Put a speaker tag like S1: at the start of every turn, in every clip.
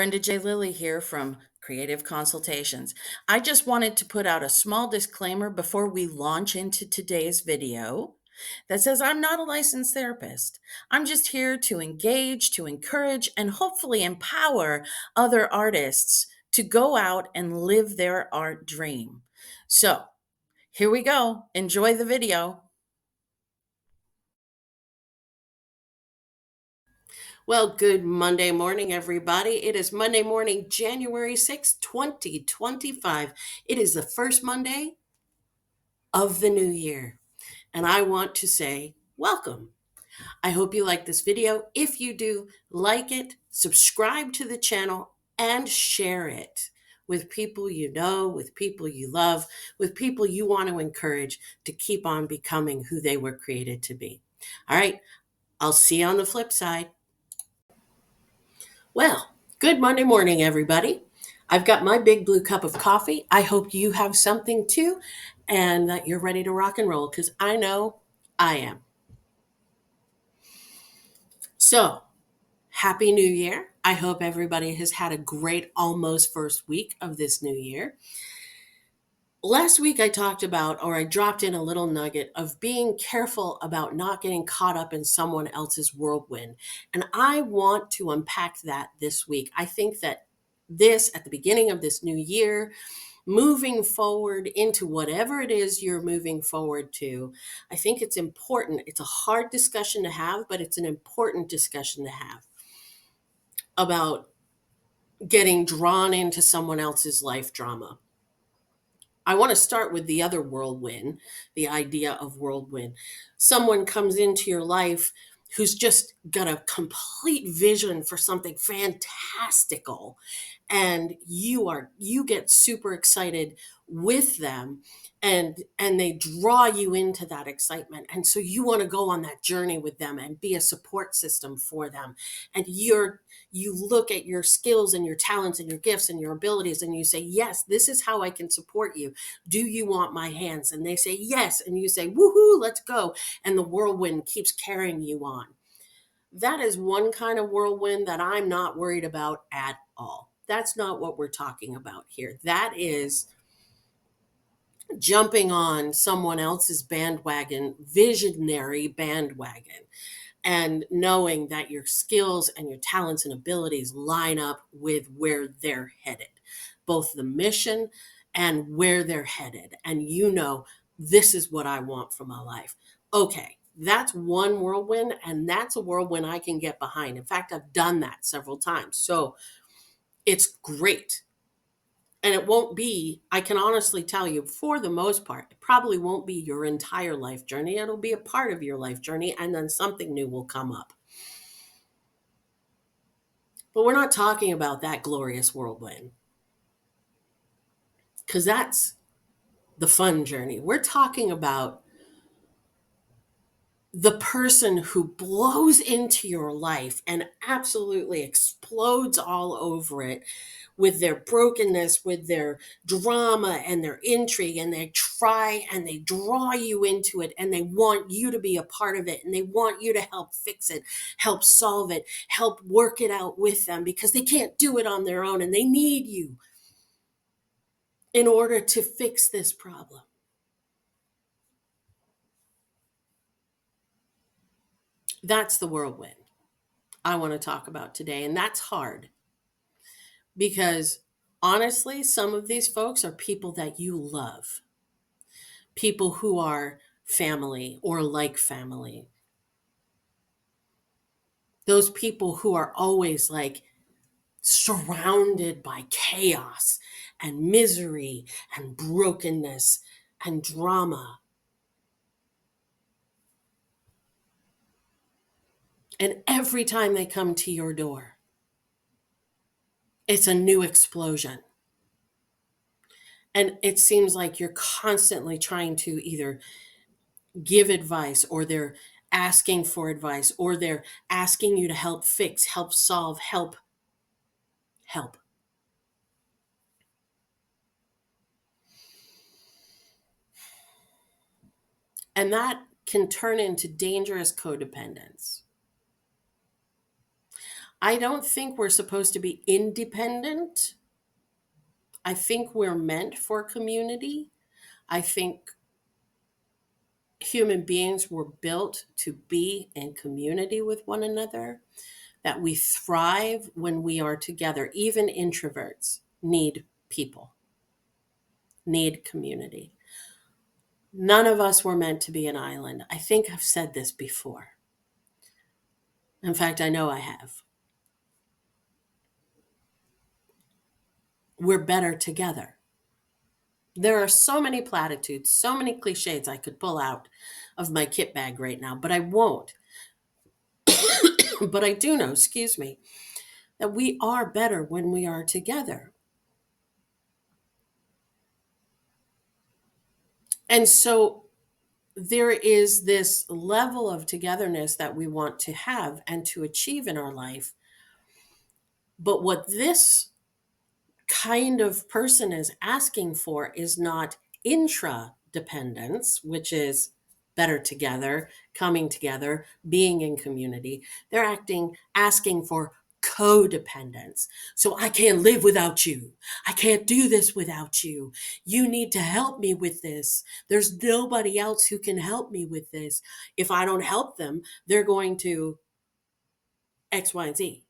S1: Brenda J. Lilly here from Creative Consultations. I just wanted to put out a small disclaimer before we launch into today's video that says I'm not a licensed therapist. I'm just here to engage, to encourage, and hopefully empower other artists to go out and live their art dream. So here we go. Enjoy the video. Well, good Monday morning, everybody. It is Monday morning, January 6th, 2025. It is the first Monday of the new year. And I want to say welcome. I hope you like this video. If you do, like it, subscribe to the channel, and share it with people you know, with people you love, with people you want to encourage to keep on becoming who they were created to be. All right, I'll see you on the flip side. Well, good Monday morning, everybody. I've got my big blue cup of coffee. I hope you have something too and that you're ready to rock and roll because I know I am. So, Happy New Year. I hope everybody has had a great almost first week of this new year. Last week, I talked about, or I dropped in a little nugget of being careful about not getting caught up in someone else's whirlwind. And I want to unpack that this week. I think that this, at the beginning of this new year, moving forward into whatever it is you're moving forward to, I think it's important. It's a hard discussion to have, but it's an important discussion to have about getting drawn into someone else's life drama. I want to start with the other whirlwind, the idea of whirlwind. Someone comes into your life who's just got a complete vision for something fantastical, and you get super excited with them, and they draw you into that excitement, and so you want to go on that journey with them and be a support system for them. And you look at your skills and your talents and your gifts and your abilities, and you say, yes, this is how I can support you. Do you want my hands? And they say yes, and you say, woohoo, let's go. And the whirlwind keeps carrying you on. That is one kind of whirlwind that I'm not worried about at all. That's not what we're talking about here. That is jumping on someone else's bandwagon, visionary bandwagon, and knowing that your skills and your talents and abilities line up with where they're headed, both the mission and where they're headed. And you know, this is what I want for my life. Okay, that's one whirlwind, and that's a whirlwind I can get behind. In fact, I've done that several times. So it's great. And it won't be, I can honestly tell you, for the most part, it probably won't be your entire life journey. It'll be a part of your life journey, and then something new will come up. But we're not talking about that glorious whirlwind, because that's the fun journey. We're talking about the person who blows into your life and absolutely explodes all over it with their brokenness, with their drama and their intrigue, and they try and they draw you into it, and they want you to be a part of it, and they want you to help fix it, help solve it, help work it out with them, because they can't do it on their own and they need you in order to fix this problem. That's the whirlwind I want to talk about today. And that's hard because honestly, some of these folks are people that you love, people who are family or like family. Those people who are always like surrounded by chaos and misery and brokenness and drama. And every time they come to your door, it's a new explosion. And it seems like you're constantly trying to either give advice, or they're asking for advice, or they're asking you to help fix, help solve, help. And that can turn into dangerous codependence. I don't think we're supposed to be independent. I think we're meant for community. I think human beings were built to be in community with one another, that we thrive when we are together. Even introverts need people, need community. None of us were meant to be an island. I think I've said this before. In fact, I know I have. We're better together. There are so many platitudes, so many cliches I could pull out of my kit bag right now, but I won't. But I do know, excuse me, that we are better when we are together. And so there is this level of togetherness that we want to have and to achieve in our life. But what this kind of person is asking for is not intra dependence, which is better together, coming together, being in community. They're asking for codependence. So I can't live without you. I can't do this without you. You need to help me with this. There's nobody else who can help me with this. If I don't help them, they're going to X, Y, and Z.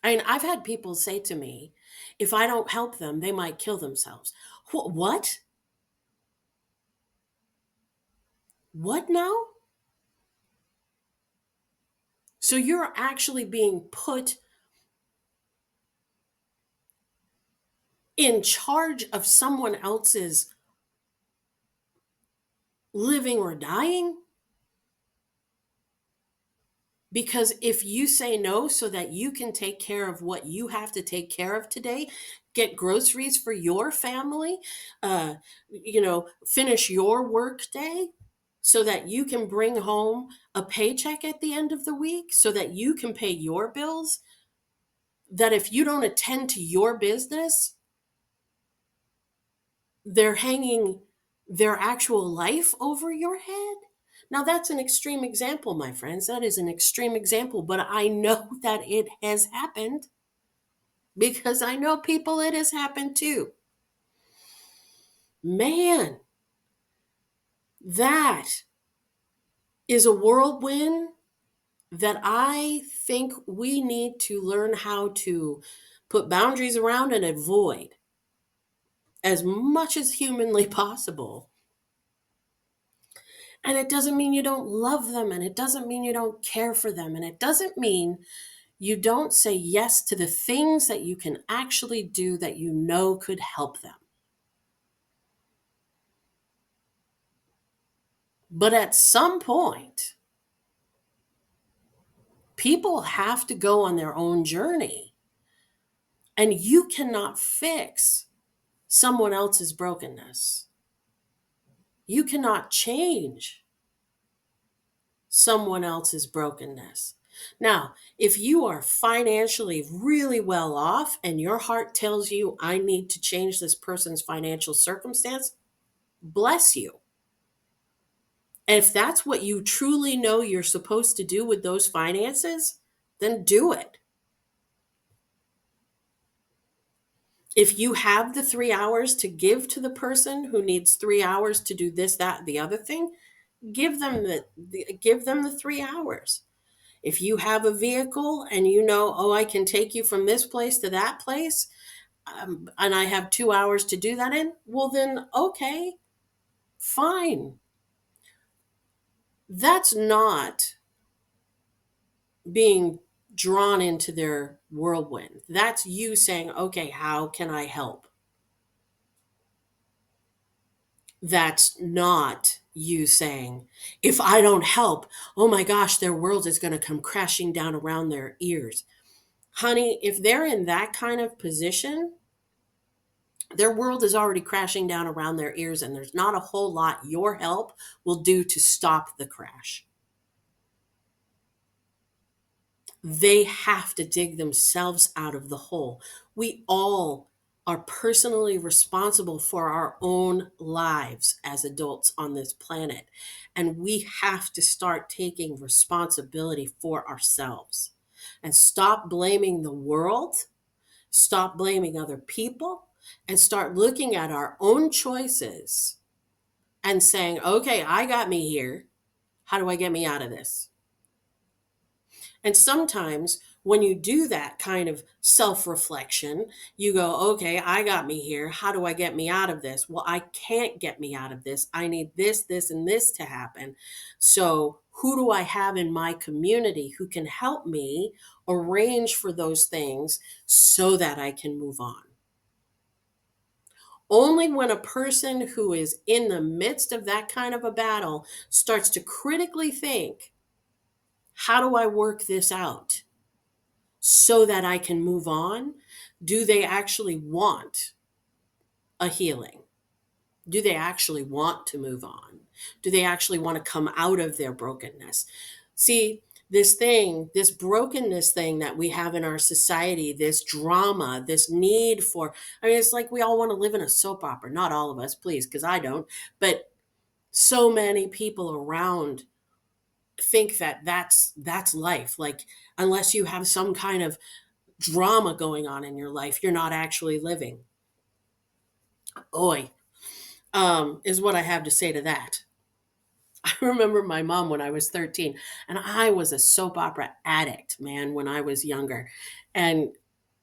S1: I mean, I've had people say to me, if I don't help them, they might kill themselves. What? What now? So you're actually being put in charge of someone else's living or dying? Because if you say no so that you can take care of what you have to take care of today, get groceries for your family, finish your work day so that you can bring home a paycheck at the end of the week, so that you can pay your bills, that if you don't attend to your business, they're hanging their actual life over your head. Now, that's an extreme example, my friends. That is an extreme example, but I know that it has happened because I know people it has happened to. Man, that is a whirlwind that I think we need to learn how to put boundaries around and avoid as much as humanly possible. And it doesn't mean you don't love them, and it doesn't mean you don't care for them, and it doesn't mean you don't say yes to the things that you can actually do that you know could help them. But at some point, people have to go on their own journey, and you cannot fix someone else's brokenness. You cannot change someone else's brokenness. Now, if you are financially really well off and your heart tells you, I need to change this person's financial circumstance, bless you. And if that's what you truly know you're supposed to do with those finances, then do it. If you have the 3 hours to give to the person who needs 3 hours to do this, that, the other thing, give them the 3 hours. If you have a vehicle and you know, oh, I can take you from this place to that place, and I have 2 hours to do that in, well, then, okay, fine. That's not being drawn into their whirlwind. That's you saying, okay, how can I help? That's not you saying, if I don't help, oh my gosh, their world is going to come crashing down around their ears. Honey, if they're in that kind of position, their world is already crashing down around their ears, and there's not a whole lot your help will do to stop the crash. They have to dig themselves out of the hole. We all are personally responsible for our own lives as adults on this planet. And we have to start taking responsibility for ourselves and stop blaming the world, stop blaming other people, and start looking at our own choices and saying, okay, I got me here. How do I get me out of this? And sometimes when you do that kind of self reflection, you go, okay, I got me here. How do I get me out of this? Well, I can't get me out of this. I need this, this, and this to happen. So, who do I have in my community who can help me arrange for those things so that I can move on? Only when a person who is in the midst of that kind of a battle starts to critically think, how do I work this out so that I can move on? Do they actually want a healing? Do they actually want to move on? Do they actually want to come out of their brokenness? See, this brokenness thing that we have in our society, this drama, this need for, I mean, it's like we all want to live in a soap opera. Not all of us, please, because I don't. But so many people around think that that's life. Like, unless you have some kind of drama going on in your life, you're not actually living. Oi, is what I have to say to that. I remember my mom when I was 13, and I was a soap opera addict, man, when I was younger. And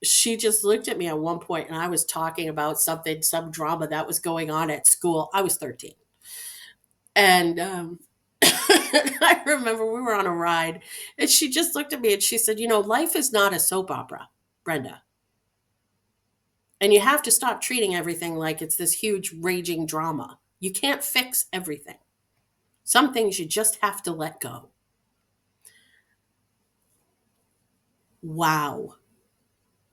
S1: she just looked at me at one point, and I was talking about something, some drama that was going on at school. I was 13. And I remember we were on a ride, and she just looked at me and she said, life is not a soap opera, Brenda. And you have to stop treating everything like it's this huge raging drama. You can't fix everything. Some things you just have to let go. Wow.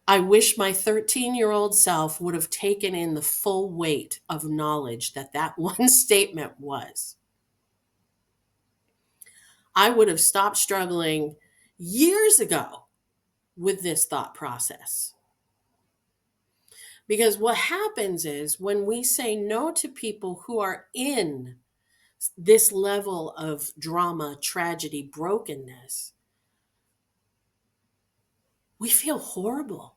S1: I wish my 13-year-old self would have taken in the full weight of knowledge that one statement was. I would have stopped struggling years ago with this thought process. Because what happens is when we say no to people who are in this level of drama, tragedy, brokenness, we feel horrible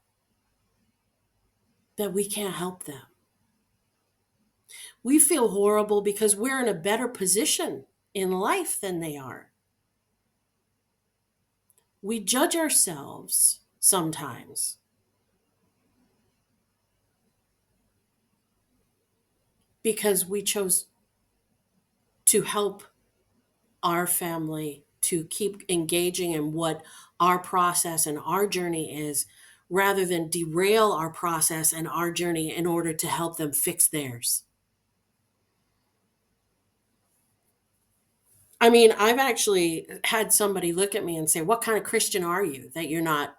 S1: that we can't help them. We feel horrible because we're in a better position in life than they are. We judge ourselves sometimes because we chose to help our family to keep engaging in what our process and our journey is, rather than derail our process and our journey in order to help them fix theirs. I mean, I've actually had somebody look at me and say, what kind of Christian are you that you're not?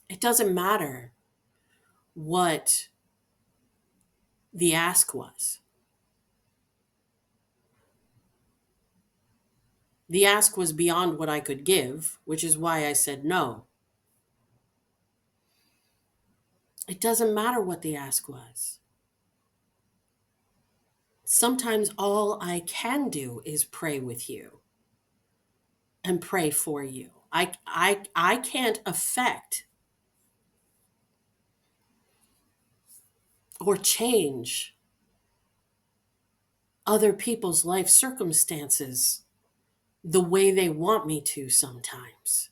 S1: It doesn't matter what the ask was. The ask was beyond what I could give, which is why I said no. It doesn't matter what the ask was. Sometimes all I can do is pray with you and pray for you. I can't affect or change other people's life circumstances the way they want me to sometimes.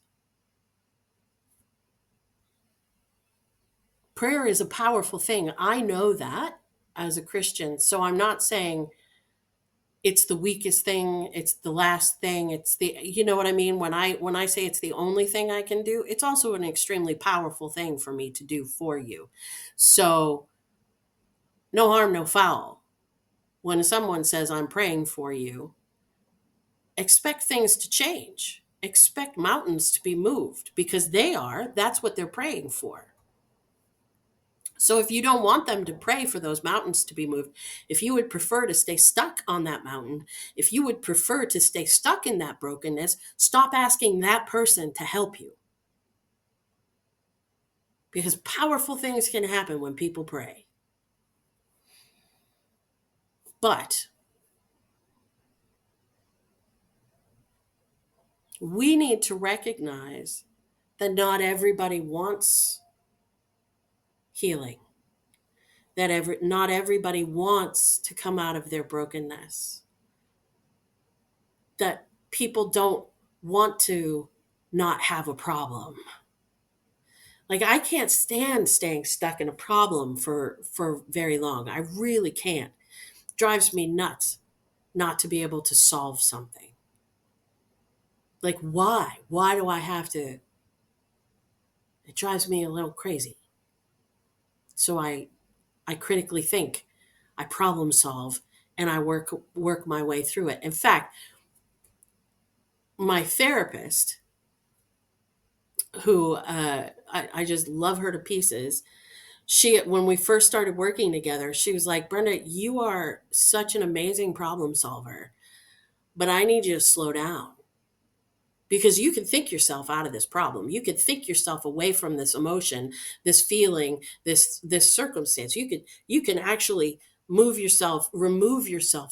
S1: Prayer is a powerful thing. I know that as a Christian. So I'm not saying it's the weakest thing, it's the last thing, it's the, you know what I mean? When I say it's the only thing I can do, it's also an extremely powerful thing for me to do for you. So no harm, no foul. When someone says I'm praying for you, expect things to change. Expect mountains to be moved, because that's what they're praying for. So if you don't want them to pray for those mountains to be moved, if you would prefer to stay stuck on that mountain, if you would prefer to stay stuck in that brokenness, stop asking that person to help you. because powerful things can happen when people pray. But we need to recognize that not everybody wants healing, that not everybody wants to come out of their brokenness, that people don't want to not have a problem. Like, I can't stand staying stuck in a problem for very long. I really can't. It drives me nuts not to be able to solve something. Like, why? Why do I have to? It drives me a little crazy. So I critically think, I problem solve, and I work my way through it. In fact, my therapist, who I just love her to pieces, she, when we first started working together, she was like, Brenda, you are such an amazing problem solver, but I need you to slow down, because you can think yourself out of this problem. You could think yourself away from this emotion, this feeling, this circumstance. You can actually remove yourself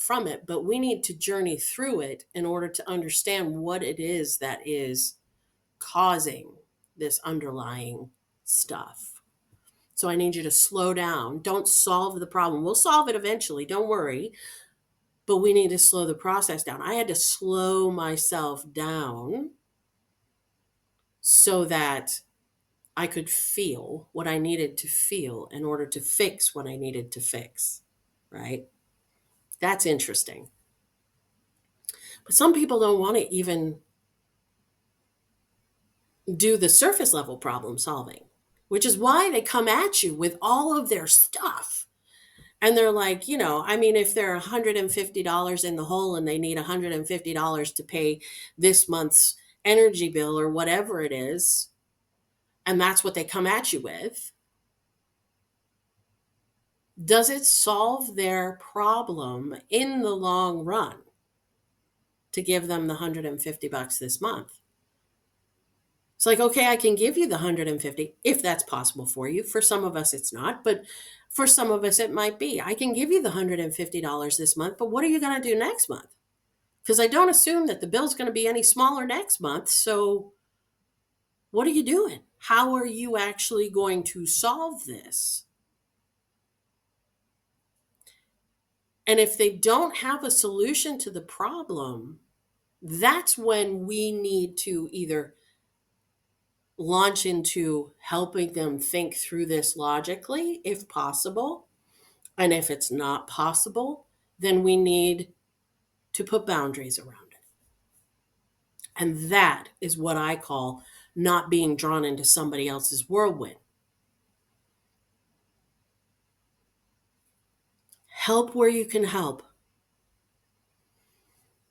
S1: from it, but we need to journey through it in order to understand what it is that is causing this underlying stuff. So I need you to slow down. Don't solve the problem. We'll solve it eventually. Don't worry. But we need to slow the process down. I had to slow myself down so that I could feel what I needed to feel in order to fix what I needed to fix. Right? That's interesting. But some people don't want to even do the surface level problem solving, which is why they come at you with all of their stuff. And they're like, I mean, if they're $150 in the hole and they need $150 to pay this month's energy bill or whatever it is, and that's what they come at you with, does it solve their problem in the long run to give them the $150 this month? It's like, okay, I can give you the 150 if that's possible for you. For some of us, it's not, but for some of us, it might be. I can give you the $150 this month, but what are you going to do next month? Because I don't assume that the bill's going to be any smaller next month. So what are you doing? How are you actually going to solve this? And if they don't have a solution to the problem, that's when we need to either launch into helping them think through this logically, if possible. And if it's not possible, then we need to put boundaries around it. And that is what I call not being drawn into somebody else's whirlwind. Help where you can help.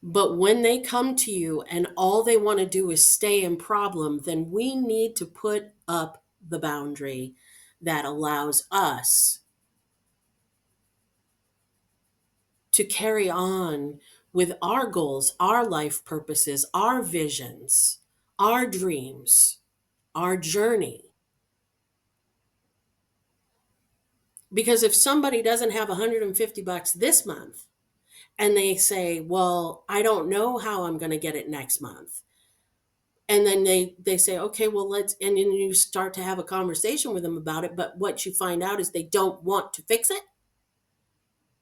S1: But when they come to you and all they want to do is stay in problem, then we need to put up the boundary that allows us to carry on with our goals, our life purposes, our visions, our dreams, our journey. Because if somebody doesn't have $150 this month and they say, well, I don't know how I'm going to get it next month. And then they say, okay, well, and then you start to have a conversation with them about it. But what you find out is they don't want to fix it.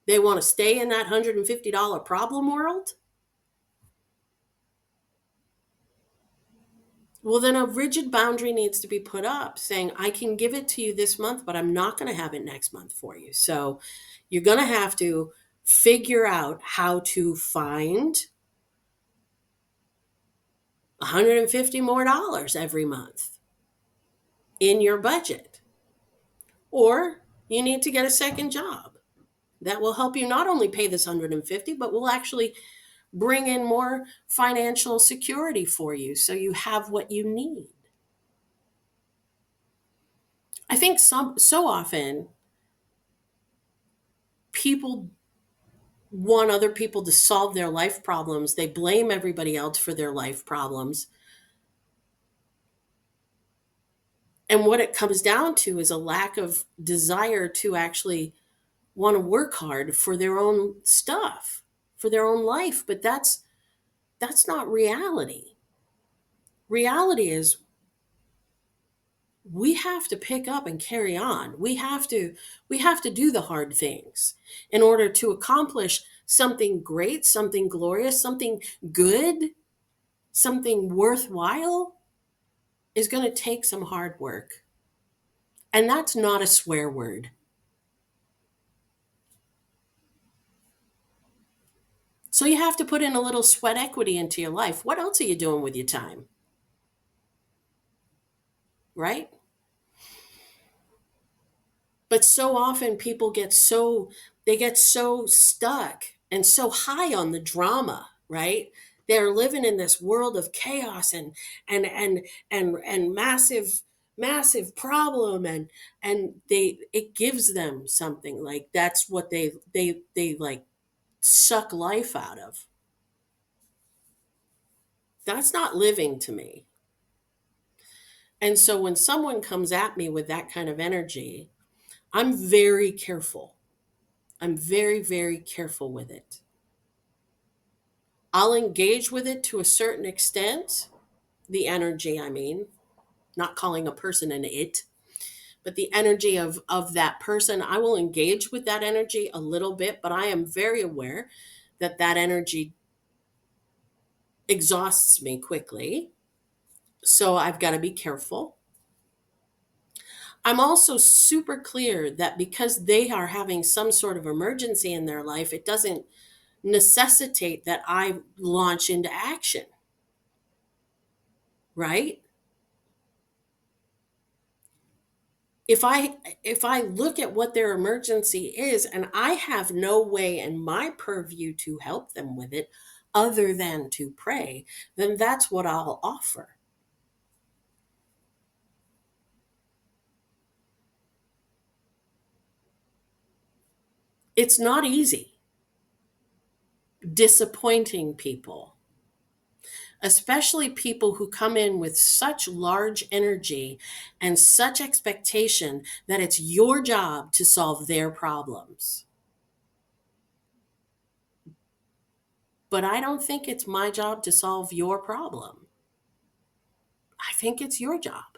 S1: They want to stay in that $150 problem world. Well, then a rigid boundary needs to be put up saying, I can give it to you this month, but I'm not going to have it next month for you. So you're going to have to figure out how to find $150 more every month in your budget. Or you need to get a second job that will help you not only pay this 150, but will actually bring in more financial security for you so you have what you need. I think so often people want other people to solve their life problems. They blame everybody else for their life problems. And what it comes down to is a lack of desire to actually want to work hard for their own stuff, for their own life. But that's not reality. Reality is we have to pick up and carry on. We have to do the hard things in order to accomplish something great, something glorious, something good, something worthwhile is going to take some hard work. And that's not a swear word. So you have to put in a little sweat equity into your life. What else are you doing with your time? Right? But so often people get so stuck and so high on the drama, right? They're living in this world of chaos and massive problem, and they it gives them something, like that's what they like suck life out of. That's not living to me. And so when someone comes at me with that kind of energy, I'm very careful. I'm very, very careful with it. I'll engage with it to a certain extent, the energy, I mean, not calling a person an it, but the energy of that person. I will engage with that energy a little bit, but I am very aware that that energy exhausts me quickly. So I've got to be careful. I'm also super clear that because they are having some sort of emergency in their life, it doesn't necessitate that I launch into action, right? If I look at what their emergency is and I have no way in my purview to help them with it other than to pray, then that's what I'll offer. It's not easy disappointing people, especially people who come in with such large energy and such expectation that it's your job to solve their problems. But I don't think it's my job to solve your problem. I think it's your job.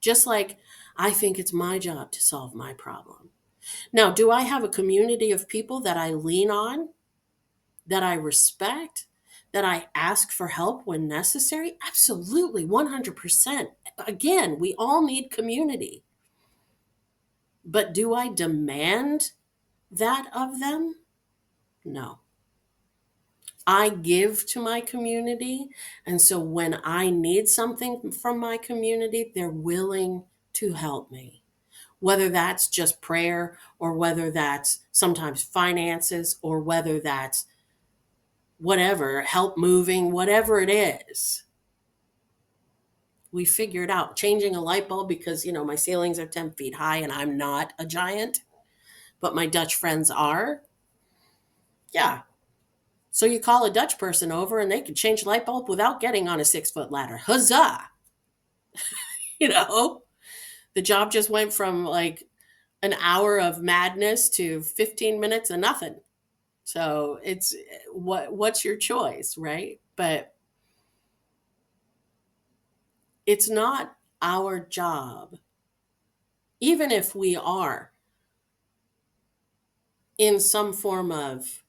S1: Just like I think it's my job to solve my problem. Now, do I have a community of people that I lean on, that I respect, that I ask for help when necessary? Absolutely, 100%. Again, we all need community. But do I demand that of them? No. I give to my community. And so when I need something from my community, they're willing to help me. Whether that's just prayer, or whether that's sometimes finances, or whether that's whatever, help moving, whatever it is, we figure it out. Changing a light bulb because, my ceilings are 10 feet high and I'm not a giant, but my Dutch friends are. Yeah. So you call a Dutch person over and they can change a light bulb without getting on a 6-foot ladder. Huzzah! You know, the job just went from like an hour of madness to 15 minutes of nothing. So it's what's your choice, right? But it's not our job, even if we are in some form of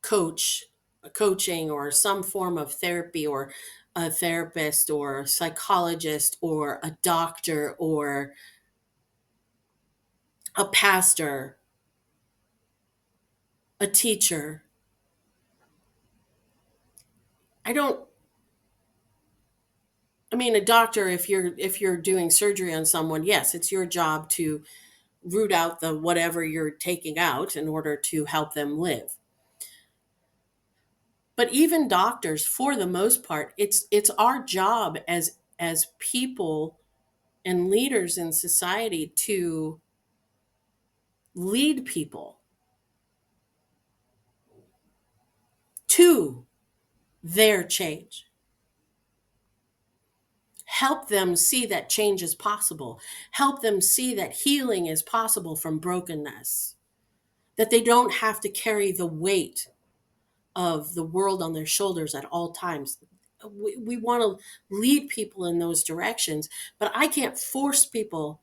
S1: coaching or some form of therapy, or a therapist or a psychologist or a doctor or a pastor, a teacher. I don't I mean, a doctor, if you're doing surgery on someone, yes, it's your job to root out the whatever you're taking out in order to help them live. But even doctors, for the most part, it's our job as people and leaders in society to lead people to their change, Help them see that change is possible. Help them see that healing is possible from brokenness, that they don't have to carry the weight of the world on their shoulders at all times. We want to lead people in those directions, but I can't force people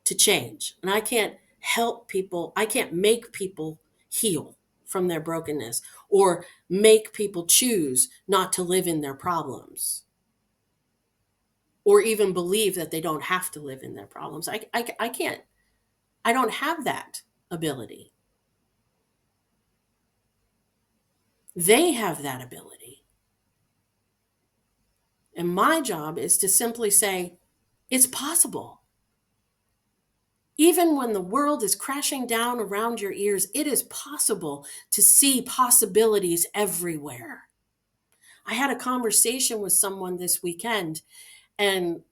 S1: to change. And I can't help people, I can't make people heal from their brokenness or make people choose not to live in their problems or even believe that they don't have to live in their problems. I can't, I don't have that ability. They have that ability. And my job is to simply say, it's possible. Even when the world is crashing down around your ears, it is possible to see possibilities everywhere. I had a conversation with someone this weekend, and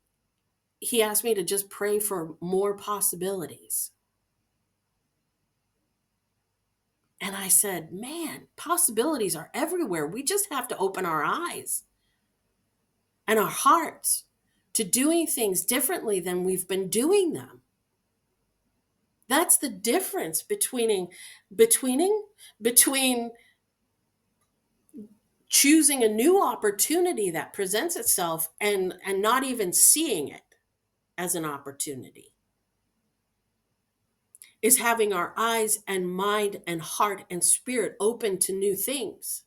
S1: he asked me to just pray for more possibilities. And I said, man, possibilities are everywhere. We just have to open our eyes and our hearts to doing things differently than we've been doing them. That's the difference between choosing a new opportunity that presents itself and not even seeing it as an opportunity, is having our eyes and mind and heart and spirit open to new things.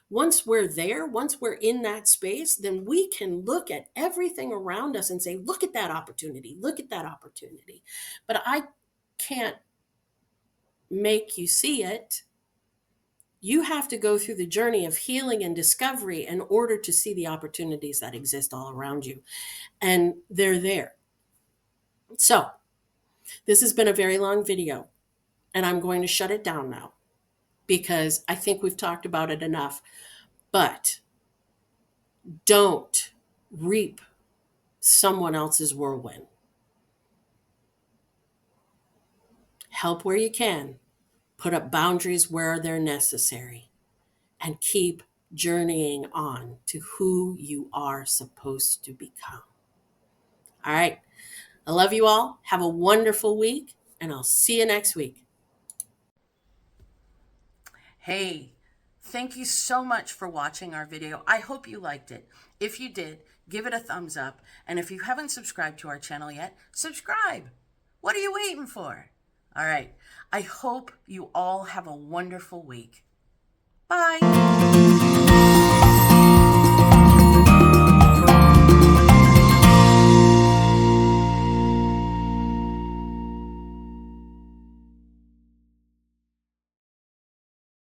S1: Once we're there, once we're in that space, then we can look at everything around us and say, look at that opportunity, look at that opportunity. But I can't make you see it. You have to go through the journey of healing and discovery in order to see the opportunities that exist all around you. And they're there. So, this has been a very long video, and I'm going to shut it down now because I think we've talked about it enough. But don't reap someone else's whirlwind. Help where you can, put up boundaries where they're necessary, and keep journeying on to who you are supposed to become. All right. I love you all. Have a wonderful week, and I'll see you next week. Hey, thank you so much for watching our video. I hope you liked it. If you did, give it a thumbs up. And if you haven't subscribed to our channel yet, subscribe. What are you waiting for? All right. I hope you all have a wonderful week. Bye.